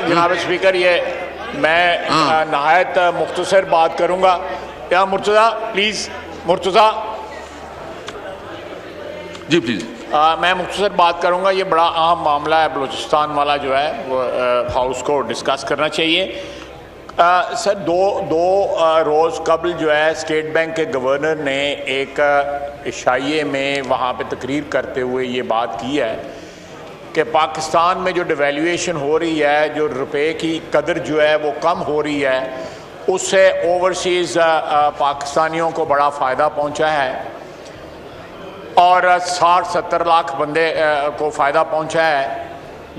جناب اسپیکر یہ میں نہایت مختصر بات کروں گا. یا مرتضیٰ پلیز مرتضیٰ جی پلیز. میں مختصر بات کروں گا. یہ بڑا اہم معاملہ ہے بلوچستان والا جو ہے وہ ہاؤس کو ڈسکس کرنا چاہیے. سر دو روز قبل جو ہے اسٹیٹ بینک کے گورنر نے ایک عشائیے میں وہاں پہ تقریر کرتے ہوئے یہ بات کی ہے کہ پاکستان میں جو ڈیویلیویشن ہو رہی ہے, جو روپے کی قدر جو ہے وہ کم ہو رہی ہے, اس سے اوورسیز پاکستانیوں کو بڑا فائدہ پہنچا ہے اور 60-70 لاکھ بندے کو فائدہ پہنچا ہے.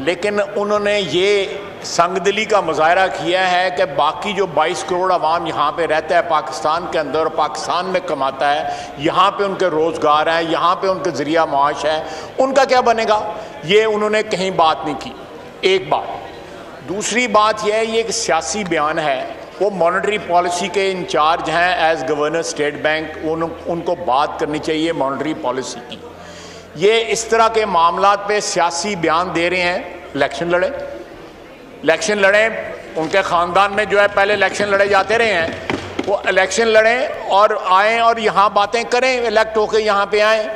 لیکن انہوں نے یہ سنگ دلی کا مظاہرہ کیا ہے کہ باقی جو 22 کروڑ عوام یہاں پہ رہتا ہے پاکستان کے اندر اور پاکستان میں کماتا ہے, یہاں پہ ان کے روزگار ہیں, یہاں پہ ان کے ذریعہ معاش ہے, ان کا کیا بنے گا, یہ انہوں نے کہیں بات نہیں کی. ایک بات. دوسری بات یہ ہے یہ ایک سیاسی بیان ہے. وہ مانیٹری پالیسی کے انچارج ہیں ایز گورنر اسٹیٹ بینک, ان کو بات کرنی چاہیے مانیٹری پالیسی کی. یہ اس طرح کے معاملات پہ سیاسی بیان دے رہے ہیں. الیکشن لڑیں. ان کے خاندان میں جو ہے پہلے الیکشن لڑے جاتے رہے ہیں, وہ الیکشن لڑیں اور آئیں اور یہاں باتیں کریں, الیکٹ ہو کے یہاں پہ آئیں.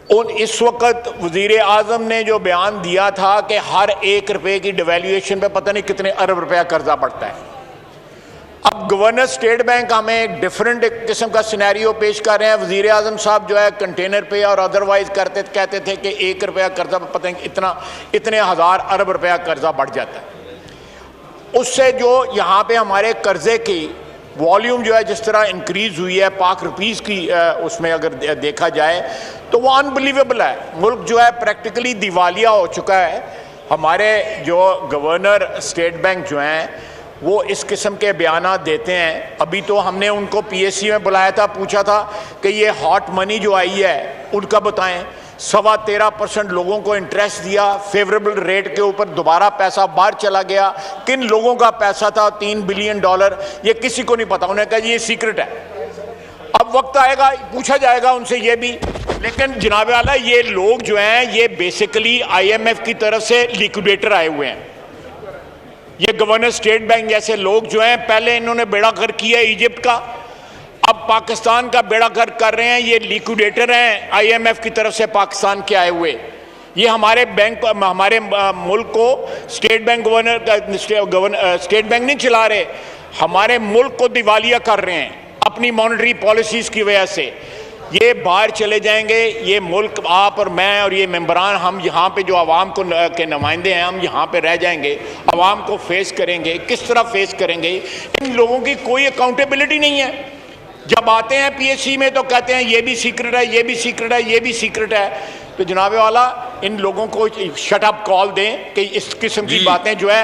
اس وقت وزیر اعظم نے جو بیان دیا تھا کہ ہر 1 روپے کی ڈیویلیویشن پہ پتہ نہیں کتنے ارب روپیہ قرضہ پڑتا ہے. اب گورنر اسٹیٹ بینک ہمیں ایک ڈیفرنٹ قسم کا سینیریو پیش کر رہے ہیں. وزیر اعظم صاحب جو ہے کنٹینر پہ اور ادروائز کہتے تھے کہ 1 روپیہ قرضہ پتہ نہیں اتنے ہزار ارب روپیہ قرضہ بڑھ جاتا ہے. اس سے جو یہاں پہ ہمارے قرضے کی والیوم جو ہے جس طرح انکریز ہوئی ہے پاک روپیز کی, اس میں اگر دیکھا جائے تو وہ انبلیویبل ہے. ملک جو ہے پریکٹیکلی دیوالیہ ہو چکا ہے. ہمارے جو گورنر اسٹیٹ بینک جو ہیں وہ اس قسم کے بیانات دیتے ہیں. ابھی تو ہم نے ان کو پی ایس سی میں بلایا تھا, پوچھا تھا کہ یہ ہاٹ منی جو آئی ہے ان کا بتائیں. 13.25% لوگوں کو انٹرسٹ دیا, فیوریبل ریٹ کے اوپر دوبارہ پیسہ باہر چلا گیا. کن لوگوں کا پیسہ تھا $3 بلین, یہ کسی کو نہیں پتا. انہوں نے کہا یہ سیکرٹ ہے. اب وقت آئے گا پوچھا جائے گا ان سے یہ بھی. لیکن جناب اعلیٰ یہ لوگ جو ہیں یہ بیسیکلی IMF کی طرف سے لیکوڈیٹر آئے ہوئے ہیں. یہ گورنر اسٹیٹ بینک جیسے لوگ جو ہیں پہلے انہوں نے بیڑا غرق کیا ایجپٹ کا, اب پاکستان کا بیڑا غرق کر رہے ہیں. یہ لیکوڈیٹر ہیں IMF کی طرف سے پاکستان کے آئے ہوئے. یہ ہمارے ملک کو اسٹیٹ بینک اسٹیٹ بینک نہیں چلا رہے, ہمارے ملک کو دیوالیہ کر رہے ہیں اپنی مانیٹری پالیسیز کی وجہ سے. یہ باہر چلے جائیں گے. یہ ملک آپ اور میں اور یہ ممبران, ہم یہاں پہ جو عوام کے نمائندے ہیں, ہم یہاں پہ رہ جائیں گے, عوام کو فیس کریں گے. کس طرح فیس کریں گے؟ ان لوگوں کی کوئی اکاؤنٹیبلٹی نہیں ہے. جب آتے ہیں پی ایس سی میں تو کہتے ہیں یہ بھی سیکرٹ ہے, یہ بھی سیکرٹ ہے, یہ بھی سیکرٹ ہے. تو جناب والا ان لوگوں کو شٹ اپ کال دیں کہ اس قسم کی باتیں جو ہے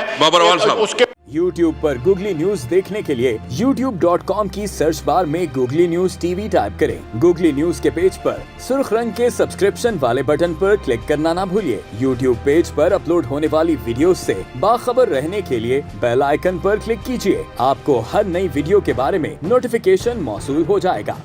اس کے YouTube پر گوگلی نیوز دیکھنے کے لیے youtube.com کی سرچ بار میں googly news T V type کریں. گوگلی نیوز کے پیج پر سرخ رنگ کے سبسکرپشن والے بٹن پر کلک کرنا نہ بھولیے. YouTube پیج پر اپلوڈ ہونے والی ویڈیوز سے باخبر رہنے کے لیے بیل آئیکن پر کلک کیجیے. آپ کو ہر نئی ویڈیو کے بارے میں نوٹیفیکیشن موصول ہو جائے گا.